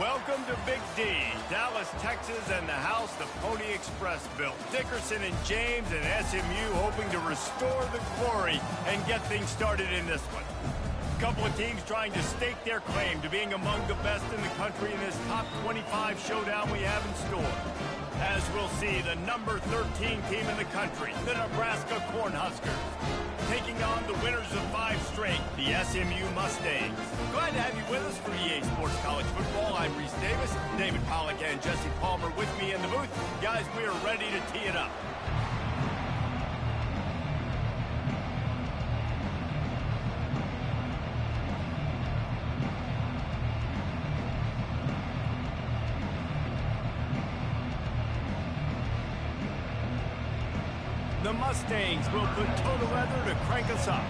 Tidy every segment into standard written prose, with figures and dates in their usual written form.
Welcome to Big D, Dallas, Texas, and the house the Pony Express built. Dickerson and James and SMU hoping to restore the glory and get things started in this one. A couple of teams trying to stake their claim to being among the best in the country in this top 25 showdown we have in store. As we'll see, the number 13 team in the country, the Nebraska Cornhuskers, taking on the winners of 5 straight, the SMU Mustangs. Glad to have you with us for EA Sports College Football. I'm Reese Davis, David Pollack and Jesse Palmer with me in the booth. Guys, we are ready to tee it up. The Mustangs will put total leather to crank us up.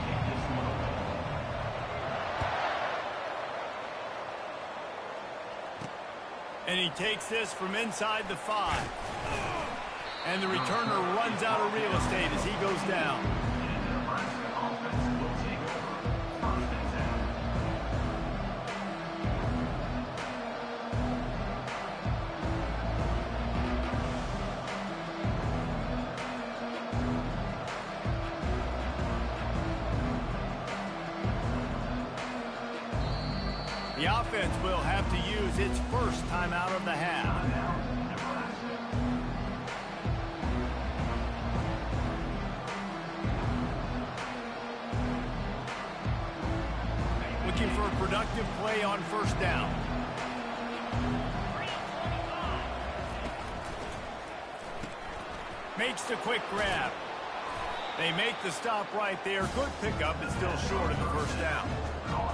And he takes this from inside the 5. And the returner runs out of real estate as he goes down. The offense will have to use its first timeout of the half. Looking for a productive play on first down. Makes the quick grab. They make the stop right there. Good pickup, but still short of the first down.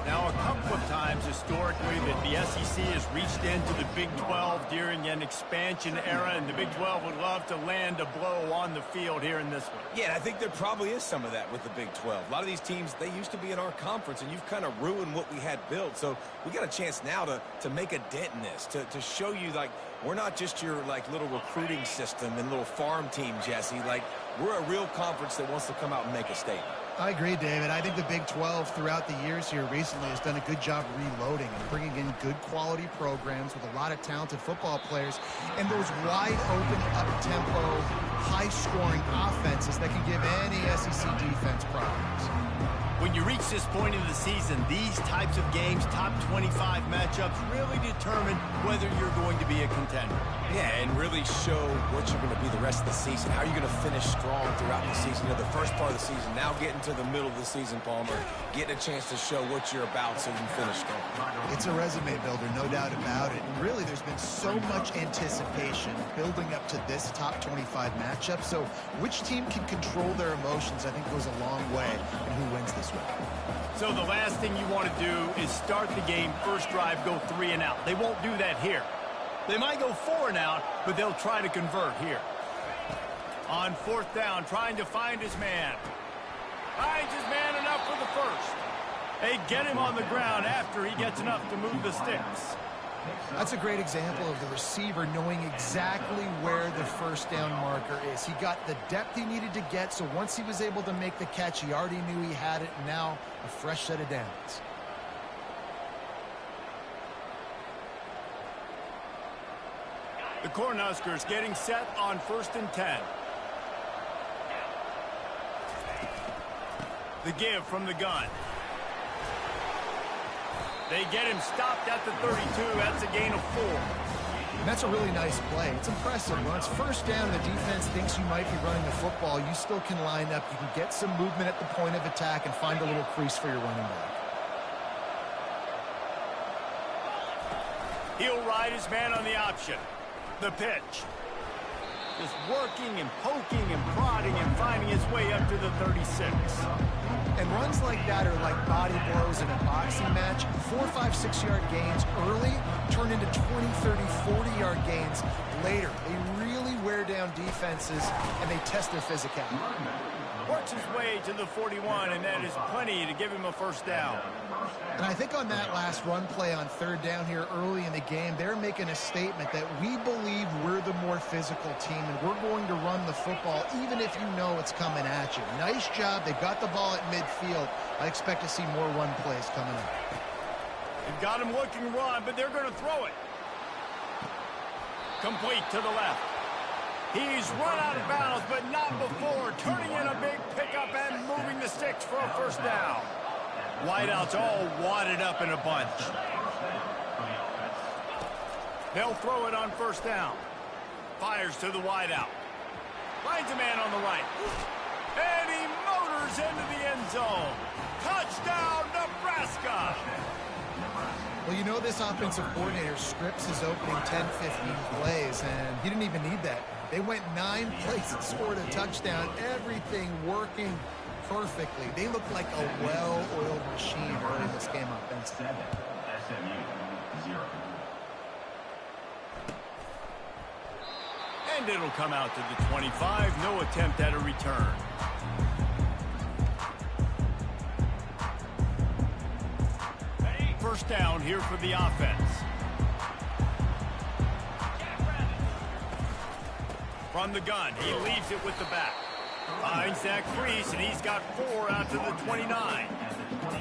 Now, a couple of times historically that the SEC has reached into the Big 12 during an expansion era, and the Big 12 would love to land a blow on the field here in this one. Yeah, and I think there probably is some of that with the Big 12. A lot of these teams, they used to be in our conference, and you've kind of ruined what we had built. So we got a chance now to make a dent in this, to show you, like, we're not just your, like, little recruiting system and little farm team, Jesse. Like, we're a real conference that wants to come out and make a statement. I agree, David. I think the Big 12 throughout the years here recently has done a good job reloading and bringing in good quality programs with a lot of talented football players and those wide open, up-tempo, high-scoring offenses that can give any SEC defense problems. When you reach this point in the season, these types of games, top 25 matchups, really determine whether you're going to be a contender. Yeah, and really show what you're going to be the rest of the season. How are you going to finish strong throughout the season? You know, the first part of the season, now getting to the middle of the season, Palmer, getting a chance to show what you're about so you can finish strong. It's a resume builder, no doubt about it. And really, there's been so much anticipation building up to this top 25 matchup. So which team can control their emotions, I think, goes a long way in who wins this one. So the last thing you want to do is start the game, first drive, go 3 and out. They won't do that here. They might go 4 and out, but they'll try to convert here. On 4th down, trying to find his man. Finds his man enough for the first. They get him on the ground after he gets enough to move the sticks. That's a great example of the receiver knowing exactly where the first down marker is. He got the depth he needed to get, so once he was able to make the catch, he already knew he had it, and now a fresh set of downs. The Cornhuskers getting set on 1st and 10. The give from the gun. They get him stopped at the 32. That's a gain of 4. And that's a really nice play. It's impressive. When it's first down, the defense thinks you might be running the football. You still can line up. You can get some movement at the point of attack and find a little crease for your running back. He'll ride his man on the option. The pitch. Just working and poking and prodding and finding his way up to the 36. And runs like that are like body blows in a boxing match. 4, 5, 6-yard gains early turn into 20, 30, 40-yard gains later. They really wear down defenses, and they test their physicality. Works his way to the 41, and that is plenty to give him a first down. And I think on that last run play on 3rd down here early in the game, they're making a statement that we believe we're the more physical team, and we're going to run the football even if you know it's coming at you. Nice job. They got the ball at midfield. I expect to see more run plays coming up. They've got him looking run, but they're going to throw it. Complete to the left. He's run out of bounds, but not before turning in a big pickup and moving the sticks for a first down. Wideouts all wadded up in a bunch. They'll throw it on first down. Fires to the wideout. Finds a man on the right. And he motors into the end zone. Touchdown, Nebraska! Well, you know this offensive coordinator scripts his opening 10, 15 plays, and he didn't even need that. They went 9 plays and scored a touchdown. Everything working perfectly. They look like a well-oiled machine early in this game offensively. SMU 0. And it'll come out to the 25. No attempt at a return. First down here for the offense. From the gun, he leaves it with the back. Finds that crease, and he's got 4 out to the 29.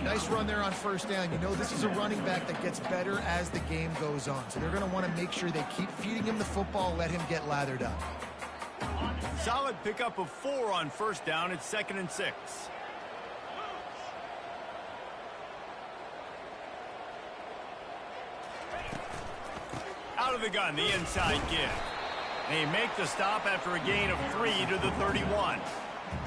Nice run there on first down. You know, this is a running back that gets better as the game goes on. So they're going to want to make sure they keep feeding him the football, let him get lathered up. Solid pickup of 4 on first down. It's 2nd and 6. Out of the gun, the inside give. They make the stop after a gain of 3 to the 31.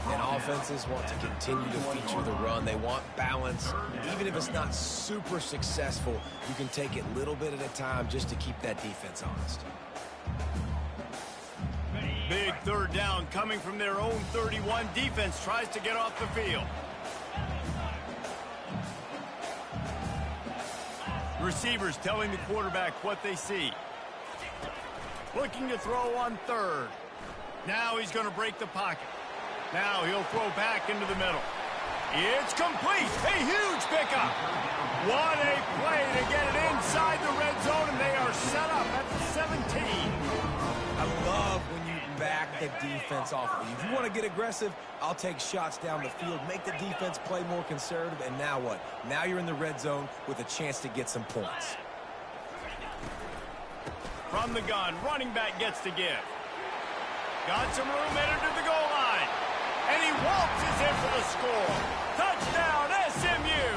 And offenses want to continue to feature the run. They want balance. Even if it's not super successful, you can take it little bit at a time just to keep that defense honest. Big third down coming from their own 31. Defense tries to get off the field. Receivers telling the quarterback what they see. Looking to throw on third. Now he's going to break the pocket. Now he'll throw back into the middle. It's complete. A huge pickup. What a play to get it inside the red zone, and they are set up at the 17. I love when you back the defense off of you. If you want to get aggressive, I'll take shots down the field, make the defense play more conservative, and now what? Now you're in the red zone with a chance to get some points. From the gun, running back gets to give. Got some room headed to the goal line. And he waltzes in for the score. Touchdown, SMU!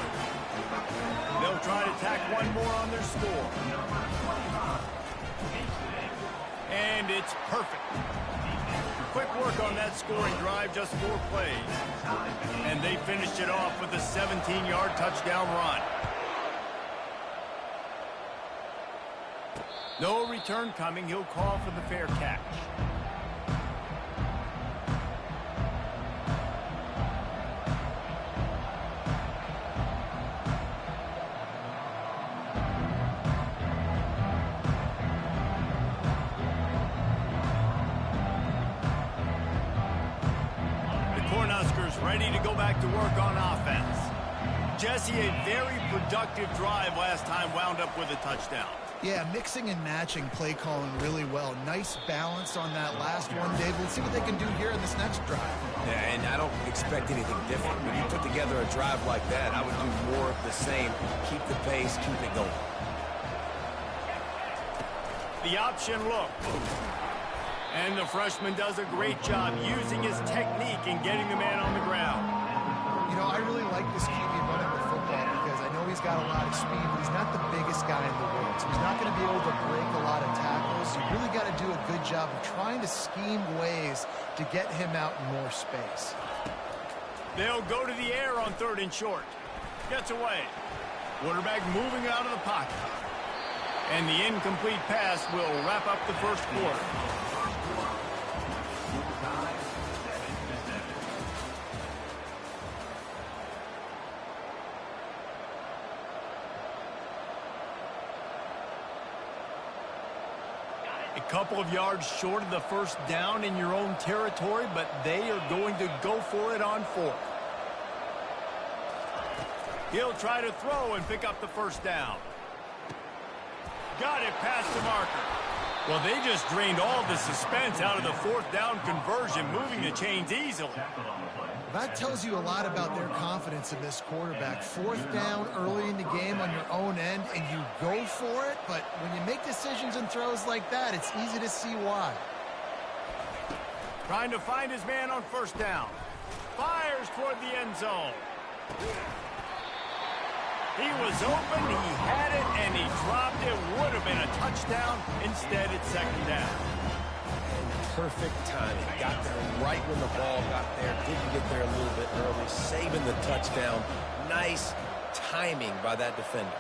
They'll try to tack one more on their score. And it's perfect. Quick work on that scoring drive, just 4 plays. And they finished it off with a 17-yard touchdown run. No return coming. He'll call for the fair catch. Ready to go back to work on offense. Jesse, a very productive drive last time, wound up with a touchdown. Yeah, mixing and matching play calling really well. Nice balance on that last one, Dave. Let's see what they can do here in this next drive. Yeah, and I don't expect anything different. When you put together a drive like that, I would do more of the same. Keep the pace, keep it going. The option look. And the freshman does a great job using his technique and getting the man on the ground. You know, I really like this QB running the football because I know he's got a lot of speed, but he's not the biggest guy in the world. So he's not going to be able to break a lot of tackles. You really got to do a good job of trying to scheme ways to get him out in more space. They'll go to the air on 3rd and short. Gets away. Quarterback moving out of the pocket. And the incomplete pass will wrap up the first quarter. A couple of yards short of the first down in your own territory, but they are going to go for it on 4th. He'll try to throw and pick up the first down. Got it past the marker. Well, they just drained all the suspense out of the fourth down conversion, moving the chains easily. That tells you a lot about their confidence in this quarterback. Fourth down early in the game on your own end, and you go for it, but when you make decisions and throws like that, it's easy to see why. Trying to find his man on first down. Fires toward the end zone. He was open, he had it, and he dropped it. Would have been a touchdown. Instead, it's second down. Perfect timing. Got there right when the ball got there. Didn't get there a little bit early. Saving the touchdown. Nice timing by that defender.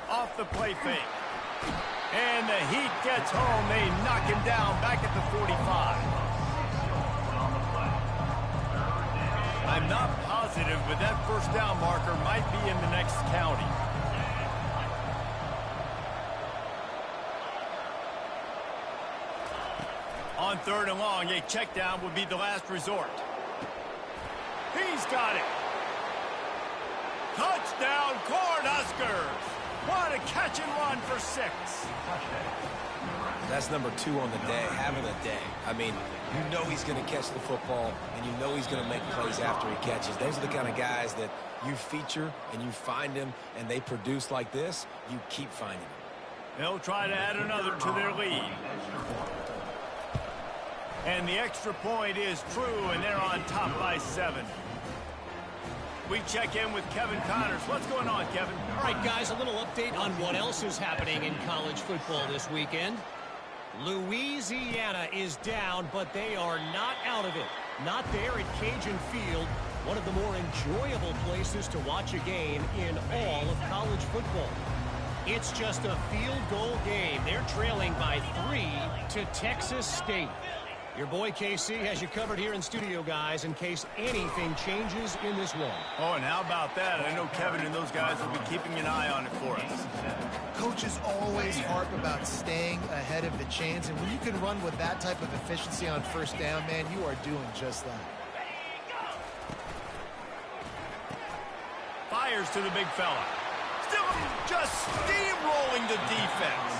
Off the play fake. And the Heat gets home. They knock him down back at the 45. I'm not positive, but that first down marker might be in the next county. On third and long, a check down would be the last resort. He's got it. Touchdown, Cornhuskers. What a catch and run for 6. That's number 2 on the day, having a day. I mean, you know he's going to catch the football, and you know he's going to make plays after he catches. Those are the kind of guys that you feature and you find them, and they produce like this. You keep finding them. They'll try to add another to their lead. And the extra point is true, and they're on top by 7. We check in with Kevin Connors. What's going on, Kevin? All right, guys, a little update on what else is happening in college football this weekend. Louisiana is down, but they are not out of it. Not there at Cajun Field, one of the more enjoyable places to watch a game in all of college football. It's just a field goal game. They're trailing by 3 to Texas State. Your boy KC has you covered here in studio, guys, in case anything changes in this one. Oh, and how about that? I know Kevin and those guys will be keeping an eye on it for us. Coaches always harp about staying ahead of the chains, and when you can run with that type of efficiency on first down, man, you are doing just that. Fires to the big fella. Still just steamrolling the defense.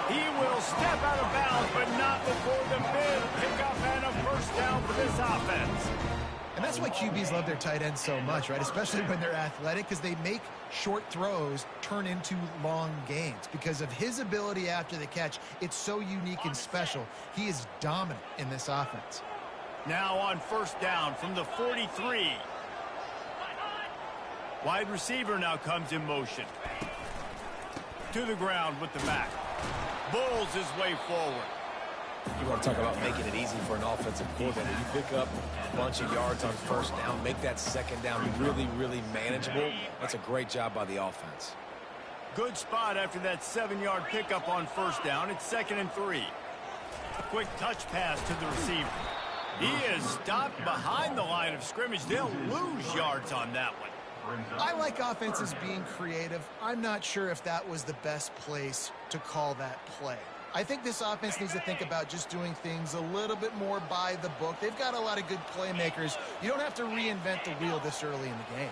He will step out of bounds, but not before the big pickup and a first down for this offense. And that's why QBs love their tight ends so much, right? Especially when they're athletic, because they make short throws turn into long gains. Because of his ability after the catch, it's so unique and special. He is dominant in this offense. Now on first down from the 43. Wide receiver now comes in motion. To the ground with the back. Bulls his way forward. You want to talk about making it easy for an offensive coordinator. You pick up a bunch of yards on first down, make that second down really, really manageable. That's a great job by the offense. Good spot after that 7-yard pickup on first down. It's 2nd and 3. Quick touch pass to the receiver. He is stopped behind the line of scrimmage. They'll lose yards on that one. I like offenses being creative. I'm not sure if that was the best place to call that play. I think this offense needs to think about just doing things a little bit more by the book. They've got a lot of good playmakers. You don't have to reinvent the wheel this early in the game.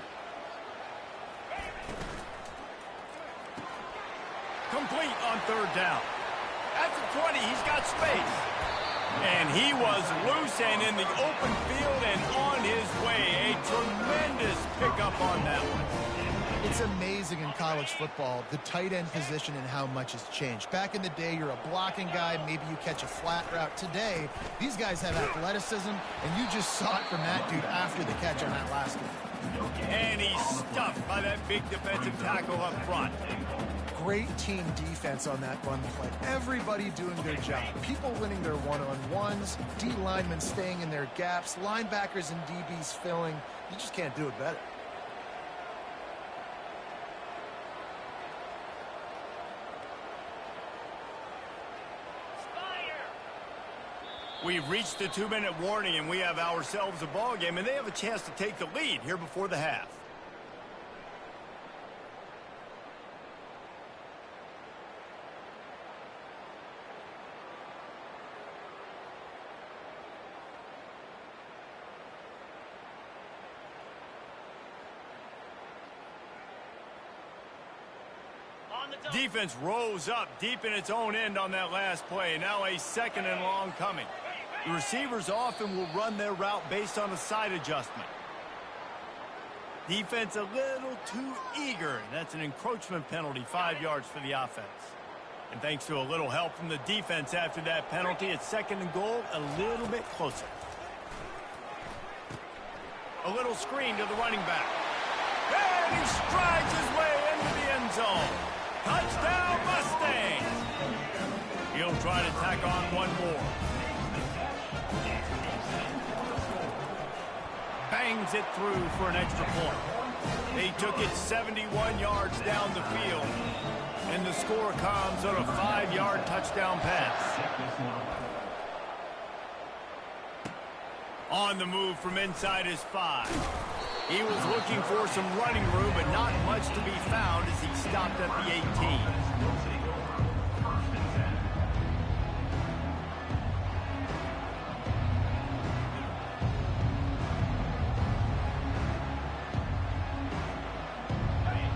Complete on third down. At the 20, he's got space. And he was loose and in the open field and on his way. A tremendous pickup on that one. It's amazing in college football, the tight end position and how much has changed. Back in the day, you're a blocking guy. Maybe you catch a flat route. Today, these guys have athleticism, and you just saw it from that dude after the catch on that last one. And he's stuffed by that big defensive tackle up front. Great team defense on that run play. Everybody doing their job. People winning their one-on-ones, D linemen staying in their gaps, linebackers and DBs filling. You just can't do it better. We've reached the 2-minute warning, and we have ourselves a ball game, and they have a chance to take the lead here before the half. Defense rose up deep in its own end on that last play. Now a second and long coming. The receivers often will run their route based on a side adjustment. Defense a little too eager. That's an encroachment penalty, 5 yards for the offense. And thanks to a little help from the defense after that penalty, it's second and goal, a little bit closer. A little screen to the running back. And he strides his way into the end zone. Touchdown, Mustangs! He'll try to tack on one more. Bangs it through for an extra point. They took it 71 yards down the field, and the score comes on a 5-yard touchdown pass. On the move from inside his 5. He was looking for some running room, but not much to be found as he stopped at the 18.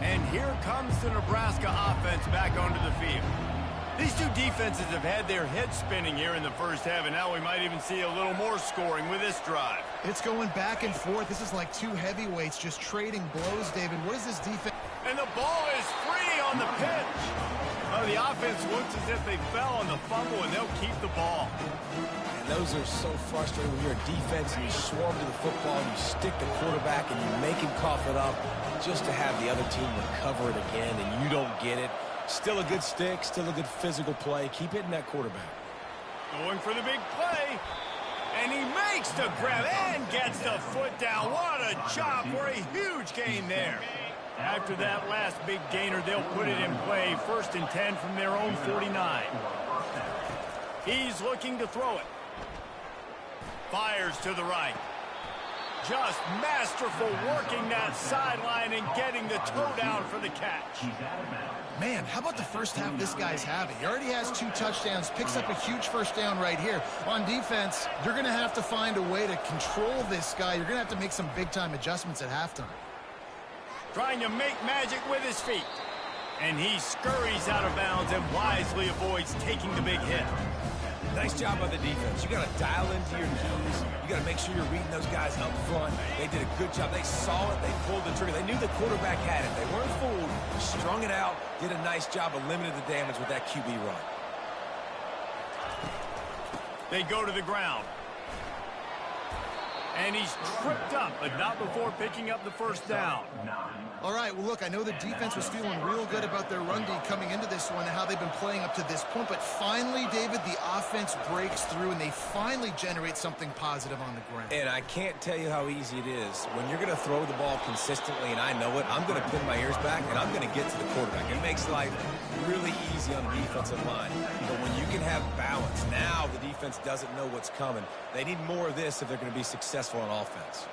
And here comes the Nebraska offense back onto the field. These two defenses have had their heads spinning here in the first half, and now we might even see a little more scoring with this drive. It's going back and forth. This is like two heavyweights just trading blows, David. What is this defense? And the ball is free on the pitch. Oh, the offense looks as if they fell on the fumble, and they'll keep the ball. And those are so frustrating when you're a defense and you swarm to the football and you stick the quarterback and you make him cough it up just to have the other team recover it again, and you don't get it. Still a good stick, still a good physical play. Keep hitting that quarterback. Going for the big play. And he makes the grab and gets the foot down. What a job for a huge gain there. After that last big gainer, they'll put it in play. 1st and 10 from their own 49. He's looking to throw it. Fires to the right. Just masterful working that sideline and getting the toe down for the catch. Man, how about the first half this guy's having? He already has 2 touchdowns, picks up a huge first down right here. On defense, you're going to have to find a way to control this guy. You're going to have to make some big-time adjustments at halftime. Trying to make magic with his feet. And he scurries out of bounds and wisely avoids taking the big hit. Nice job by the defense. You got to dial into your keys. You got to make sure you're reading those guys up front. They did a good job. They saw it. They pulled the trigger. They knew the quarterback had it. They weren't fooled. Strung it out. Did a nice job of limiting the damage with that QB run. They go to the ground. And he's tripped up, but not before picking up the first down. All right, well, look, I know the defense was feeling real good about their run D coming into this one and how they've been playing up to this point, but finally, David, the offense breaks through and they finally generate something positive on the ground. And I can't tell you how easy it is. When you're going to throw the ball consistently, and I know it, I'm going to pin my ears back, and I'm going to get to the quarterback. It makes life really easy on the defensive line. But when you can have balance, now the defense doesn't know what's coming. They need more of this if they're going to be successful on offense.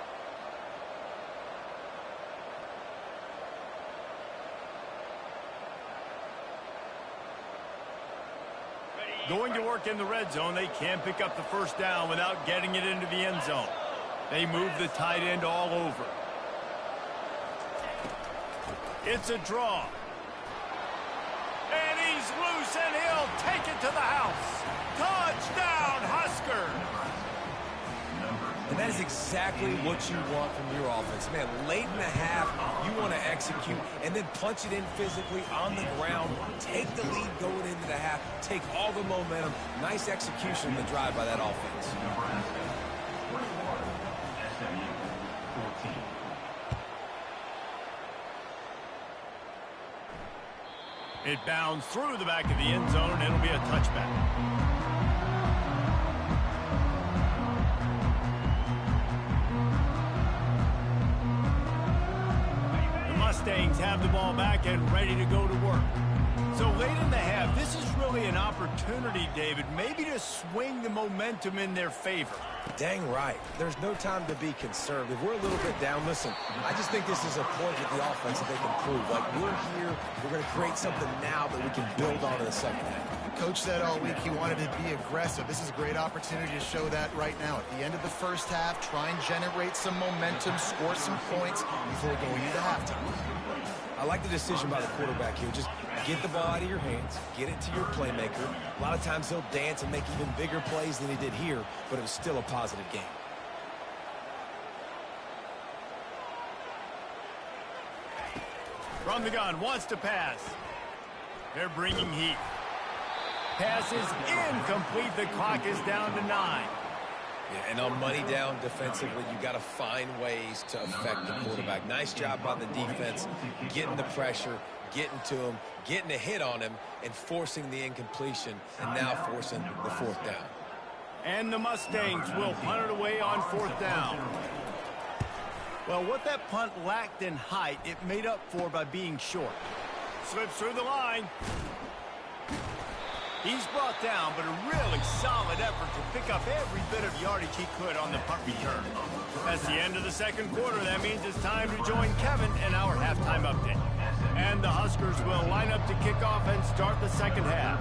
Going to work in the red zone, they can't pick up the first down without getting it into the end zone. They move the tight end all over. It's a draw. And he's loose, and he'll take it to the house. Touchdown, Huskers! And that is exactly what you want from your offense. Man, late in the half, you want to execute and then punch it in physically on the ground. Take the lead going into the half. Take all the momentum. Nice execution in the drive by that offense. SMU 14. It bounds through the back of the end zone, and it'll be a touchback. Mustangs have the ball back and ready to go to work. So late in the half, this is really an opportunity, David, maybe to swing the momentum in their favor. Dang right. There's no time to be conservative. We're a little bit down. Listen, I just think this is a point with the offense that they can prove. Like, we're here, we're going to create something now that we can build on in the second half. Coach said all week he wanted to be aggressive. This is a great opportunity to show that right now. At the end of the first half, try and generate some momentum, score some points before going into halftime. I I like the decision by the quarterback here. Just get the ball out of your hands, get it to your playmaker. A lot of times he'll dance and make even bigger plays than he did here, but it was still a positive game. From the gun, wants to pass. They're bringing heat. Pass is incomplete. The clock is down to 9. Yeah, and on money down defensively, you got to find ways to affect the quarterback. Nice job by the defense, getting the pressure, getting to him, getting a hit on him, and forcing the incompletion, and now forcing the 4th down. And the Mustangs will punt it away on 4th down. Well, what that punt lacked in height, it made up for by being short. Slips through the line. He's brought down, but a really solid effort to pick up every bit of yardage he could on the punt return. That's the end of the 2nd quarter. That means it's time to join Kevin in our halftime update. And the Huskers will line up to kick off and start the 2nd half.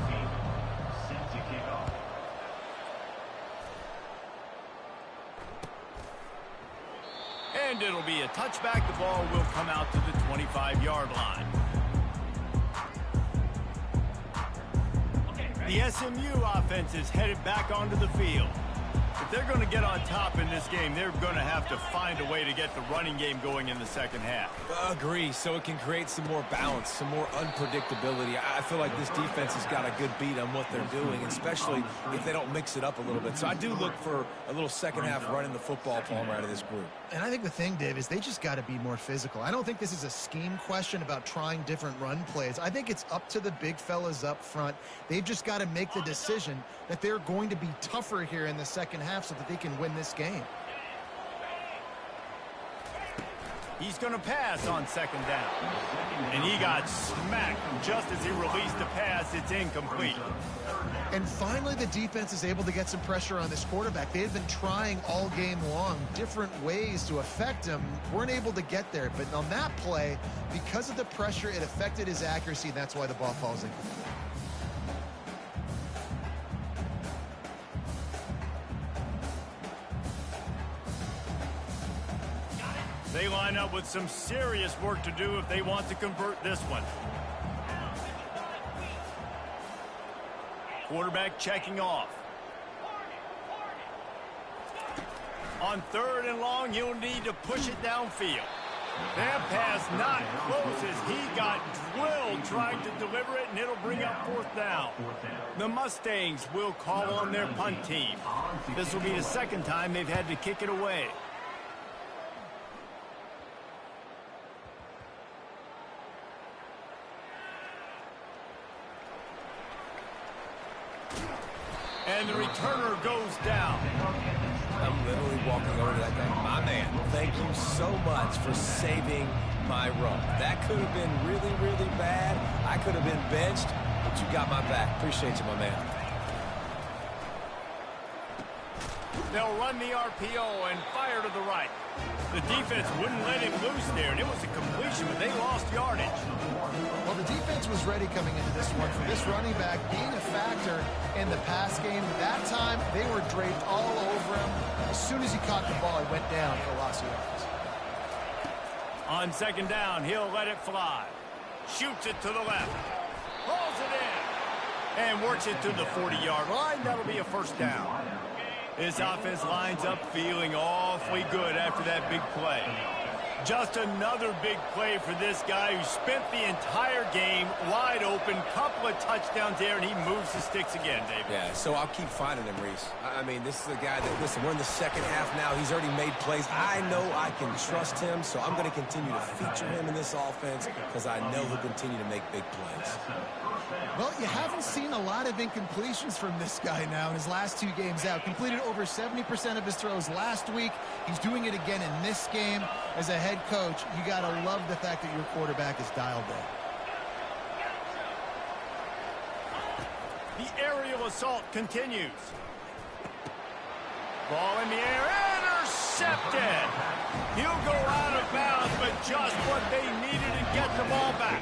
And it'll be a touchback. The ball will come out to the 25-yard line. The SMU offense is headed back onto the field. If they're going to get on top in this game, they're going to have to find a way to get the running game going in the 2nd half. Agree, so it can create some more balance, some more unpredictability. I feel like this defense has got a good beat on what they're doing, especially if they don't mix it up a little bit. So I do look for a little 2nd half running the football, Palmer, out of this group. And I think the thing, Dave, is they just got to be more physical. I don't think this is a scheme question about trying different run plays. I think it's up to the big fellas up front. They've just got to make the decision that they're going to be tougher here in the 2nd half so that they can win this game. He's going to pass on 2nd down. And he got smacked just as he released the pass. It's incomplete. And finally, the defense is able to get some pressure on this quarterback. They had been trying all game long different ways to affect him. Weren't able to get there. But on that play, because of the pressure, it affected his accuracy, and that's why the ball falls in. They line up with some serious work to do if they want to convert this one. Quarterback checking off. On 3rd and long, he'll need to push it downfield. That pass not close as he got drilled trying to deliver it, and it'll bring up 4th down. The Mustangs will call on their punt team. This will be the 2nd time they've had to kick it away. And the returner goes down. I'm literally walking over to that guy. My man, thank you so much for saving my run. That could have been really, really bad. I could have been benched, but you got my back. Appreciate you, my man. They'll run the RPO and fire to the right. The defense wouldn't let him loose there, and it was a completion, but they lost yardage. Well, the defense was ready coming into this one for this running back being a factor in the pass game. That time, they were draped all over him. As soon as he caught the ball, he went down for loss of yards. On 2nd down, he'll let it fly. Shoots it to the left. Pulls it in. And works it to the 40-yard line. That'll be a 1st down. This offense lines up feeling awfully good after that big play. Just another big play for this guy who spent the entire game wide open. Couple of touchdowns there, and he moves the sticks again, David. Yeah, so I'll keep finding him, Reese. I mean, this is a guy that, listen, we're in the 2nd half now. He's already made plays. I know I can trust him, so I'm going to continue to feature him in this offense because I know he'll continue to make big plays. Well, you haven't seen a lot of incompletions from this guy now in his last 2 games out. Completed over 70% of his throws last week. He's doing it again in this game. As a head coach, you got to love the fact that your quarterback is dialed in. The aerial assault continues. Ball in the air, intercepted. He'll go out of bounds, but just what they needed to get the ball back.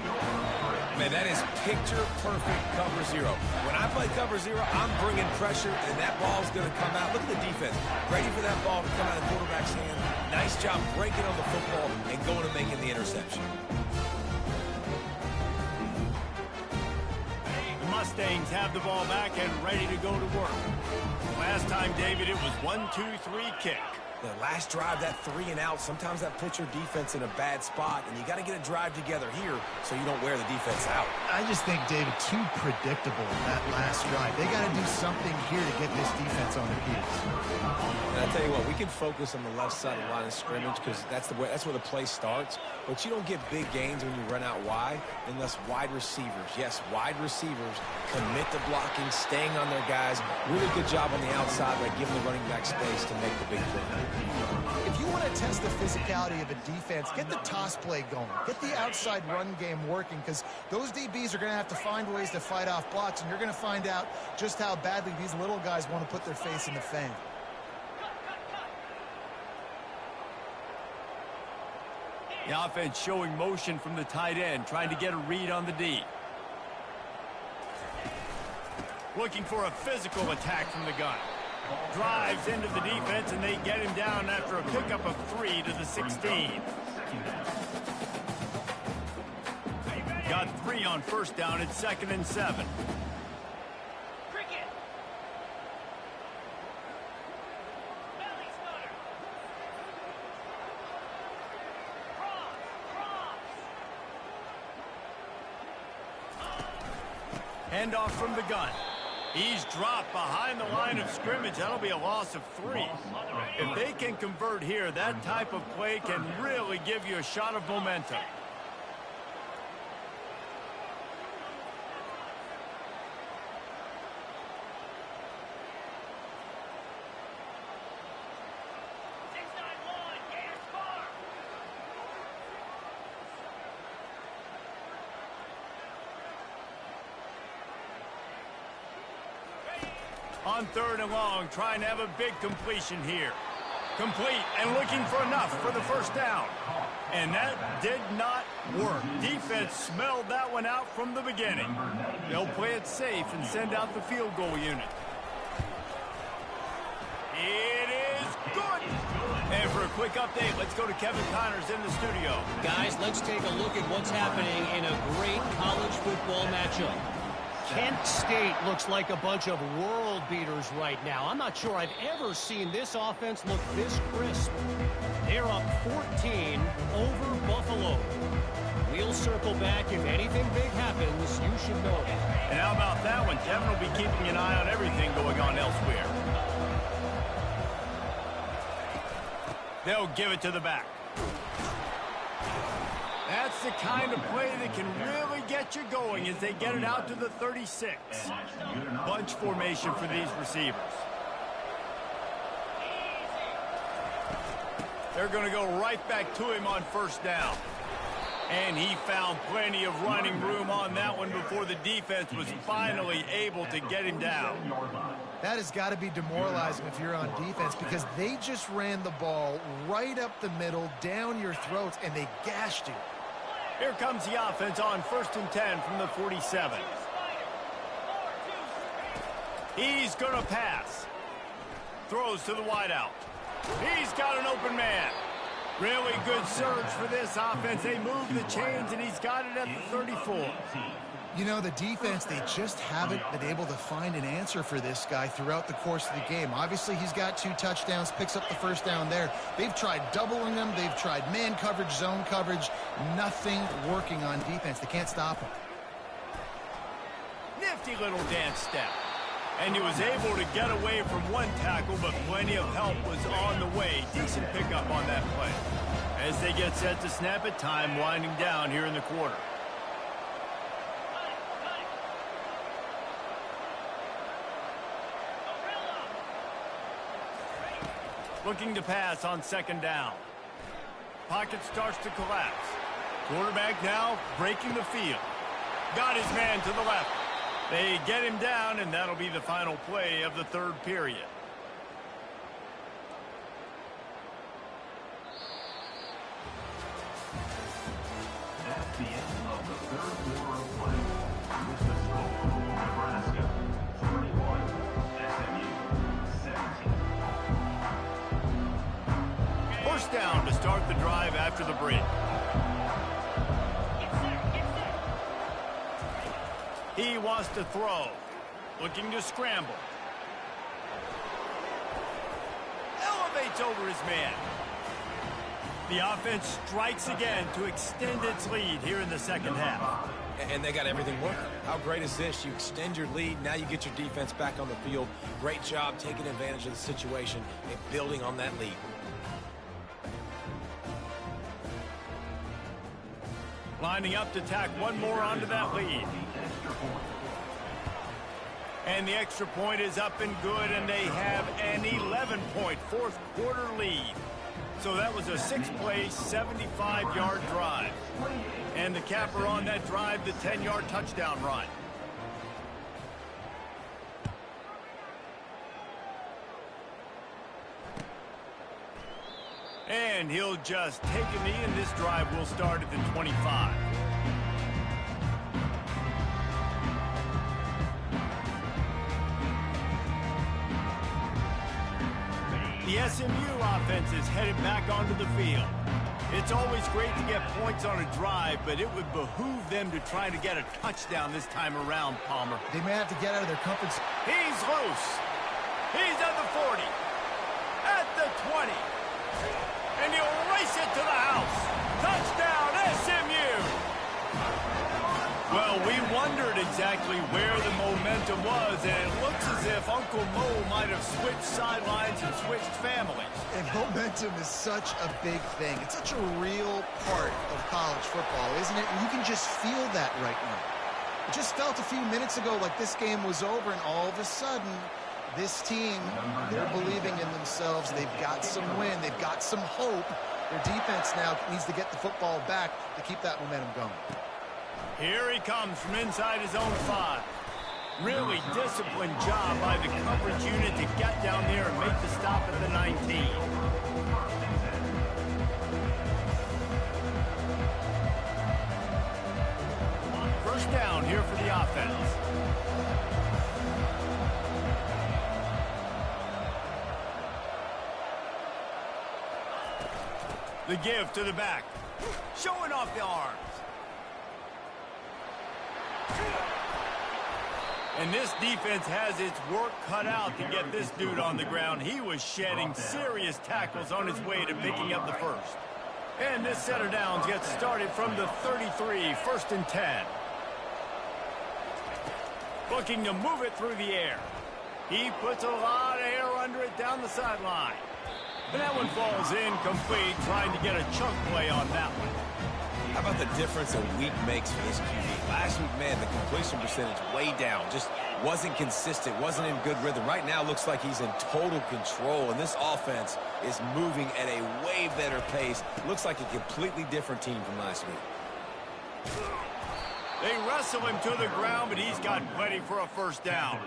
Man, that is picture-perfect cover 0. When I play cover 0, I'm bringing pressure, and that ball's going to come out. Look at the defense. Ready for that ball to come out of the quarterback's hand. Nice job breaking on the football and going and making the interception. Mustangs have the ball back and ready to go to work. Last time, David, it was 1-2-3 kick. The last drive, that 3 and out, sometimes that puts your defense in a bad spot, and you got to get a drive together here so you don't wear the defense out. I just think, David, too predictable that last drive. They got to do something here to get this defense on their heels. And I tell you what, we can focus on the left side of the line of scrimmage because that's where the play starts. But you don't get big gains when you run out wide unless wide receivers, yes, wide receivers commit to blocking, staying on their guys. Really good job on the outside by giving the running back space to make the big play. If you want to test the physicality of a defense, get the toss play going. Get the outside run game working because those DBs are going to have to find ways to fight off blocks, and you're going to find out just how badly these little guys want to put their face in the fan. The offense showing motion from the tight end, trying to get a read on the D. Looking for a physical attack from the gun. Drives into the defense, and they get him down after a pickup of 3 to the 16. Got 3 on first down. It's 2nd and 7. Handoff from the gun. He's dropped behind the line of scrimmage. That'll be a loss of 3. If they can convert here, that type of play can really give you a shot of momentum. On 3rd and long, trying to have a big completion here. Complete and looking for enough for the first down. And that did not work. Defense smelled that one out from the beginning. They'll play it safe and send out the field goal unit. It is good. And for a quick update, let's go to Kevin Connors in the studio. Guys, let's take a look at what's happening in a great college football matchup. Kent State looks like a bunch of world beaters right now. I'm not sure I've ever seen this offense look this crisp. They're up 14 over Buffalo. We'll circle back. If anything big happens, you should know it. And how about that one? Kevin will be keeping an eye on everything going on elsewhere. They'll give it to the back. That's the kind of play that can really get you going as they get it out to the 36. Bunch formation for these receivers. They're going to go right back to him on first down. And he found plenty of running room on that one before the defense was finally able to get him down. That has got to be demoralizing if you're on defense because they just ran the ball right up the middle, down your throats, and they gashed you. Here comes the offense on 1st and 10 from the 47. He's going to pass. Throws to the wideout. He's got an open man. Really good surge for this offense. They move the chains, and he's got it at the 34. You know, the defense, they just haven't been able to find an answer for this guy throughout the course of the game. Obviously, he's got 2 touchdowns, picks up the first down there. They've tried doubling him. They've tried man coverage, zone coverage. Nothing working on defense. They can't stop him. Nifty little dance step. And he was able to get away from one tackle, but plenty of help was on the way. Decent pickup on that play. As they get set to snap it, time winding down here in the quarter. Looking to pass on 2nd down. Pocket starts to collapse. Quarterback now breaking the field. Got his man to the left. They get him down, and that'll be the final play of the 3rd period. That's the end of the 3rd quarter of play. With the score, Nebraska 41, SMU 17. First down to start the drive after the break. He wants to throw. Looking to scramble. Elevates over his man. The offense strikes again to extend its lead here in the second half. And they got everything working. How great is this? You extend your lead. Now you get your defense back on the field. Great job taking advantage of the situation and building on that lead. Lining up to tack one more onto that lead. And the extra point is up and good, and they have an 11-point fourth quarter lead. So that was a 6-play, 75-yard drive. And the capper on that drive, the 10-yard touchdown run. And he'll just take a knee, and this drive will start at the 25. The SMU offense is headed back onto the field. It's always great to get points on a drive, but it would behoove them to try to get a touchdown this time around, Palmer. They may have to get out of their comfort zone. He's loose. He's at the 40. At the 20. And he'll race it to the house. Touchdown, SMU! Well, we wondered exactly where the momentum was, and it looks as if Uncle Mo might have switched sidelines and switched families. And momentum is such a big thing. It's such a real part of college football, isn't it? And you can just feel that right now. It just felt a few minutes ago like this game was over, and all of a sudden, this team, they're believing in themselves. They've got some win. They've got some hope. Their defense now needs to get the football back to keep that momentum going. Here he comes from inside his own 5. Really disciplined job by the coverage unit to get down there and make the stop at the 19. First down here for the offense. The give to the back. Showing off the arms. And this defense has its work cut out to get this dude on the ground. He was shedding serious tackles on his way to picking up the first. And this set of downs gets started from the 33, first and 10. Looking to move it through the air. He puts a lot of air under it down the sideline. And that one falls incomplete, trying to get a chunk play on that one. How about the difference a week makes for this QB? Last week, man, the completion percentage way down. Just wasn't consistent, wasn't in good rhythm. Right now, looks like he's in total control, and this offense is moving at a way better pace. Looks like a completely different team from last week. They wrestle him to the ground, but he's got plenty for a first down.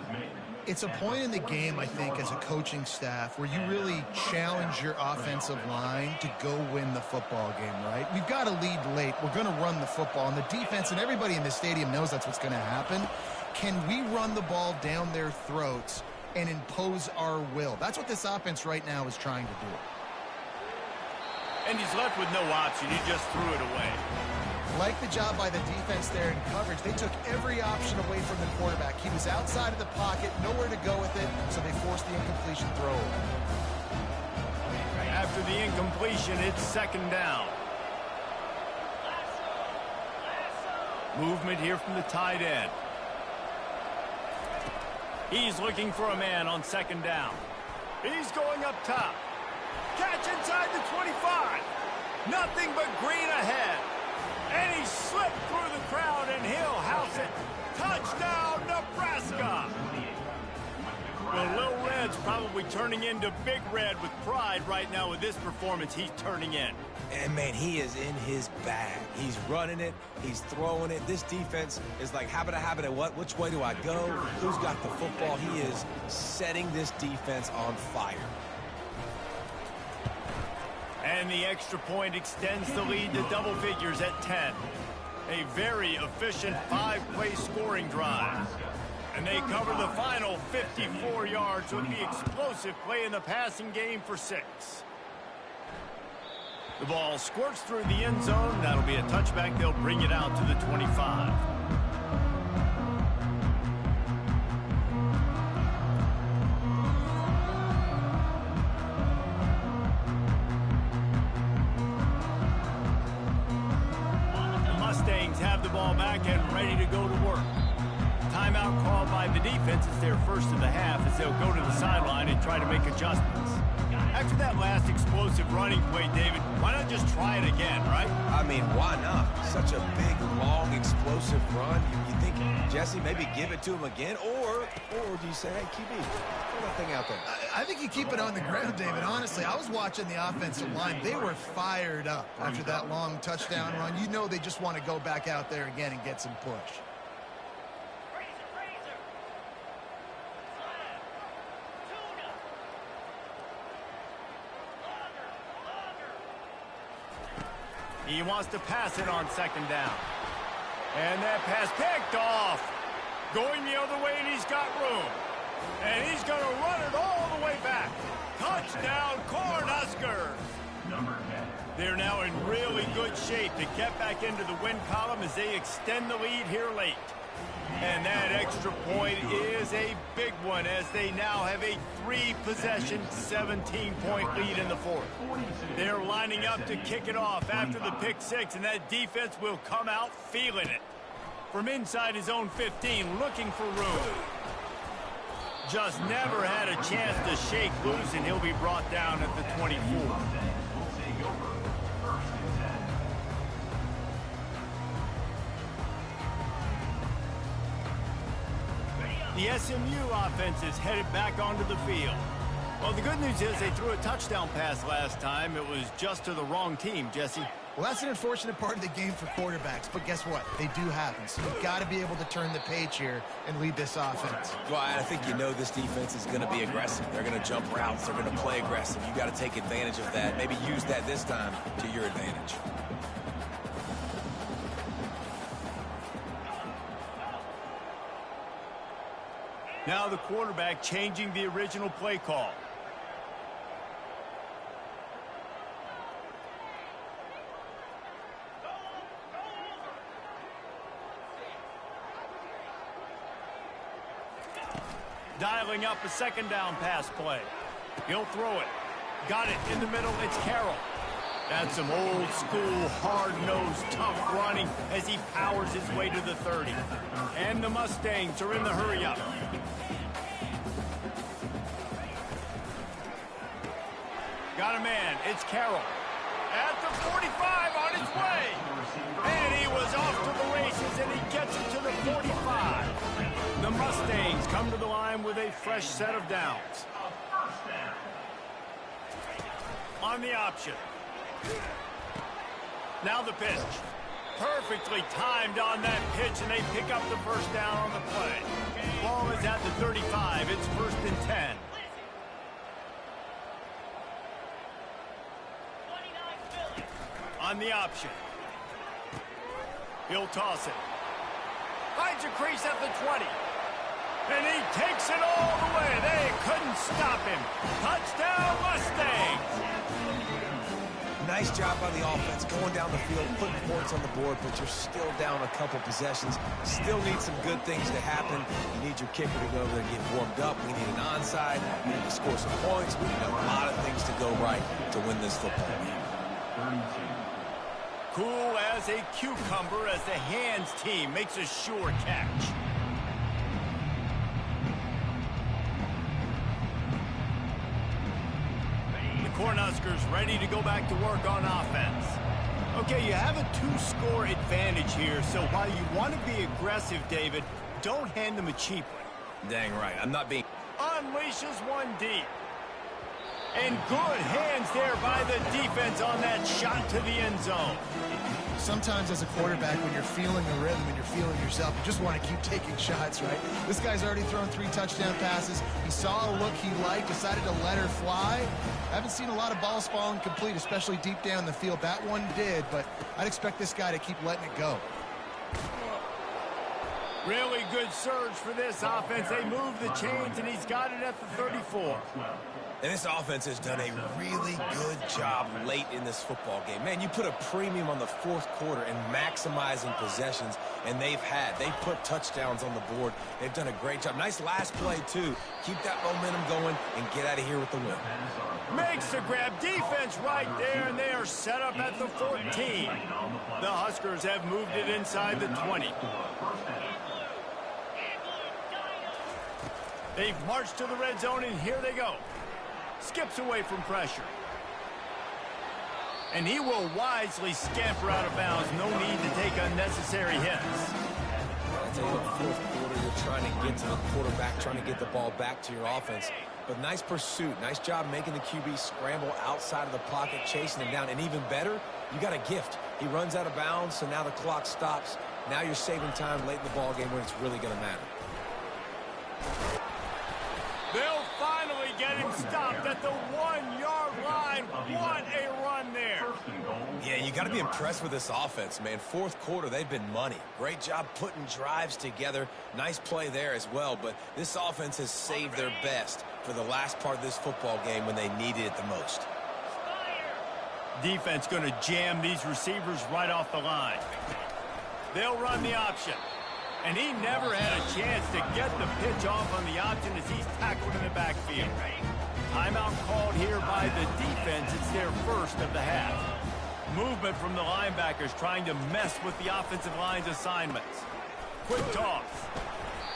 It's a point in the game, I think, as a coaching staff where you really challenge your offensive line to go win the football game, right? We've got to lead late. We're going to run the football. And the defense and everybody in the stadium knows that's what's going to happen. Can we run the ball down their throats and impose our will? That's what this offense right now is trying to do. And he's left with no option. He just threw it away. Like the job by the defense there in coverage. They took every option away from the quarterback. He was outside of the pocket, nowhere to go with it, so they forced the incompletion throw. After the incompletion, it's second down. Movement here from the tight end. He's looking for a man on second down. He's going up top. Catch inside the 25. Nothing but green ahead. And he slipped through the crowd, and he'll house it. Touchdown, Nebraska! Well, Lil Red's probably turning into Big Red with pride right now with this performance he's turning in. And, man, he is in his bag. He's running it. He's throwing it. This defense is like, habit, what? Which way do I go? Who's got the football? He is setting this defense on fire. And the extra point extends the lead to double figures at 10. A very efficient 5-play scoring drive. And they cover the final 54 yards with the explosive play in the passing game for 6. The ball squirts through the end zone. That'll be a touchback. They'll bring it out to the 25. back and ready to go to work. Timeout called by the defense. It's their first of the half as they'll go to the sideline and try to make adjustments. After that last explosive running play, David, why not just try it again, right? I mean, why not? Such a big, long, explosive run. You think, Jesse, maybe give it to him again? Or do you say, hey, QB, throw that thing out there? I think you keep it on the ground, David. Honestly, I was watching the offensive line. They were fired up after that long touchdown run. You know they just want to go back out there again and get some push. He wants to pass it on second down. And that pass picked off. Going the other way, and he's got room. And he's going to run it all the way back. Touchdown, Cornhuskers. Number 10. They're now in really good shape to get back into the win column as they extend the lead here late. And that extra point is a big one as they now have a 3-possession, 17-point lead in the fourth. They're lining up to kick it off after the pick six, and that defense will come out feeling it. From inside his own 15, looking for room. Just never had a chance to shake loose, and he'll be brought down at the 24. The SMU offense is headed back onto the field. Well, the good news is they threw a touchdown pass last time. It was just to the wrong team, Jesse. Well, that's an unfortunate part of the game for quarterbacks, but guess what? They do happen. So you've got to be able to turn the page here and lead this offense. Well, I think you know this defense is going to be aggressive. They're going to jump routes. They're going to play aggressive. You got to take advantage of that. Maybe use that this time to your advantage. Now the quarterback changing the original play call. Dialing up a second down pass play. He'll throw it. Got it in the middle. It's Carroll. That's some old school, hard-nosed, tough running as he powers his way to the 30. And the Mustangs are in the hurry-up. Got a man. It's Carroll. At the 45 on his way. And he was off to the races, and he gets it to the 45. The Mustangs come to the line with a fresh set of downs. On the option. Now the pitch. Perfectly timed on that pitch, and they pick up the first down on the play. Ball is at the 35. It's 1st and 10. On the option. He'll toss it. Finds a crease at the 20. And he takes it all the way. They couldn't stop him. Touchdown, Mustangs! Nice job by the offense, going down the field, putting points on the board, but you're still down a couple possessions. Still need some good things to happen. You need your kicker to go over there and get warmed up. We need an onside. We need to score some points. We need a lot of things to go right to win this football game. Cool as a cucumber as the hands team makes a sure catch. Cornhuskers ready to go back to work on offense. Okay, you have a 2-score advantage here, so while you want to be aggressive, David, don't hand them a cheap one. Dang right. I'm not being... Unleashes one deep. And good hands there by the defense on that shot to the end zone. Sometimes as a quarterback, when you're feeling the rhythm and you're feeling yourself, you just want to keep taking shots, right? This guy's already thrown 3 touchdown passes. He saw a look he liked, decided to let her fly. I haven't seen a lot of balls falling complete, especially deep down the field. That one did, but I'd expect this guy to keep letting it go. Really good surge for this offense. They move the chains, and he's got it at the 34. And this offense has done a really good job late in this football game. Man, you put a premium on the fourth quarter and maximizing possessions, and they've put touchdowns on the board. They've done a great job. Nice last play, too. Keep that momentum going and get out of here with the win. Makes the grab. Defense right there, and they are set up at the 14. The Huskers have moved it inside the 20. They've marched to the red zone, and here they go. Skips away from pressure. And he will wisely scamper out of bounds. No need to take unnecessary hits. I'll tell you, in the fourth quarter, you're trying to get to the quarterback, trying to get the ball back to your offense. But nice pursuit. Nice job making the QB scramble outside of the pocket, chasing him down. And even better, you got a gift. He runs out of bounds, so now the clock stops. Now you're saving time late in the ball game when it's really going to matter. They'll finally get him stopped at the 1-yard line. What a run there. Yeah, you got to be impressed with this offense, man. Fourth quarter, they've been money. Great job putting drives together. Nice play there as well, but this offense has saved their best for the last part of this football game when they needed it the most. Defense going to jam these receivers right off the line. They'll run the option. And he never had a chance to get the pitch off on the option as he's tackled in the backfield. Timeout called here by the defense. It's their first of the half. Movement from the linebackers trying to mess with the offensive line's assignments. Quick toss.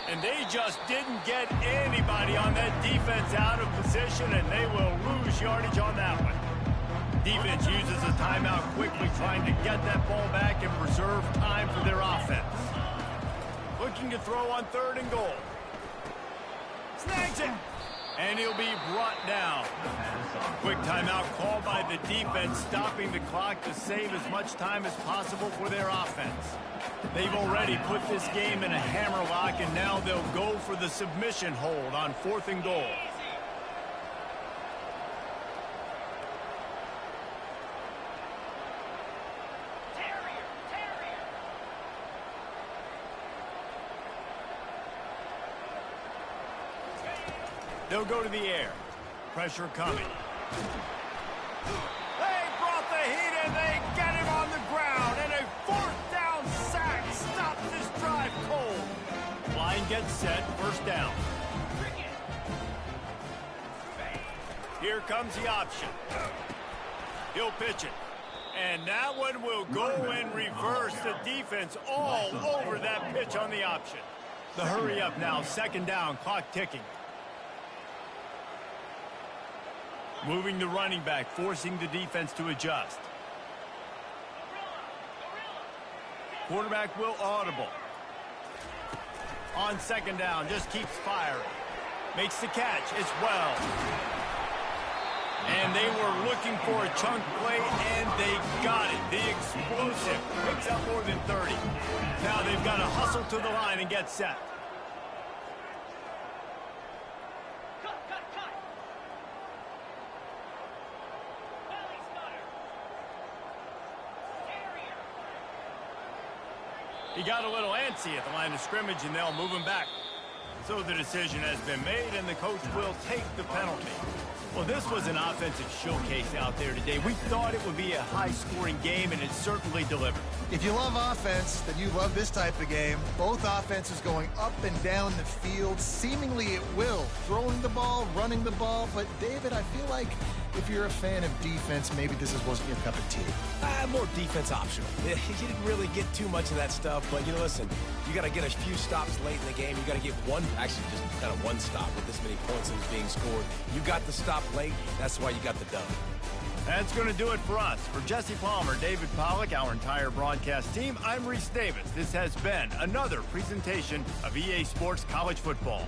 And they just didn't get anybody on that defense out of position, and they will lose yardage on that one. Defense uses a timeout quickly, trying to get that ball back and preserve time for their offense. Looking to throw on 3rd and goal. Snags it. And he'll be brought down. Quick timeout called by the defense, stopping the clock to save as much time as possible for their offense. They've already put this game in a hammerlock, and now they'll go for the submission hold on 4th and goal. They'll go to the air. Pressure coming. They brought the heat and they get him on the ground. And a 4th down sack stops this drive cold. Line gets set. 1st down. Here comes the option. He'll pitch it. And that one will go in reverse. The defense all over that pitch on the option. The hurry up now. 2nd down. Clock ticking. Moving the running back, forcing the defense to adjust. Quarterback will audible. On 2nd down, just keeps firing. Makes the catch as well. And they were looking for a chunk play, and they got it. The explosive picks up more than 30. Now they've got to hustle to the line and get set. He got a little antsy at the line of scrimmage, and they'll move him back. So the decision has been made, and the coach will take the penalty. Well, this was an offensive showcase out there today. We thought it would be a high-scoring game, and it certainly delivered. If you love offense, then you love this type of game. Both offenses going up and down the field, seemingly at will. Throwing the ball, running the ball. But, David, I feel like if you're a fan of defense, maybe this wasn't your cup of tea. More defense optional. You didn't really get too much of that stuff, but, listen, you got to get a few stops late in the game. You got to get just kind of one stop with this many points that was being scored. You got the stop late. That's why you got the dub. That's going to do it for us. For Jesse Palmer, David Pollack, our entire broadcast team, I'm Reese Davis. This has been another presentation of EA Sports College Football.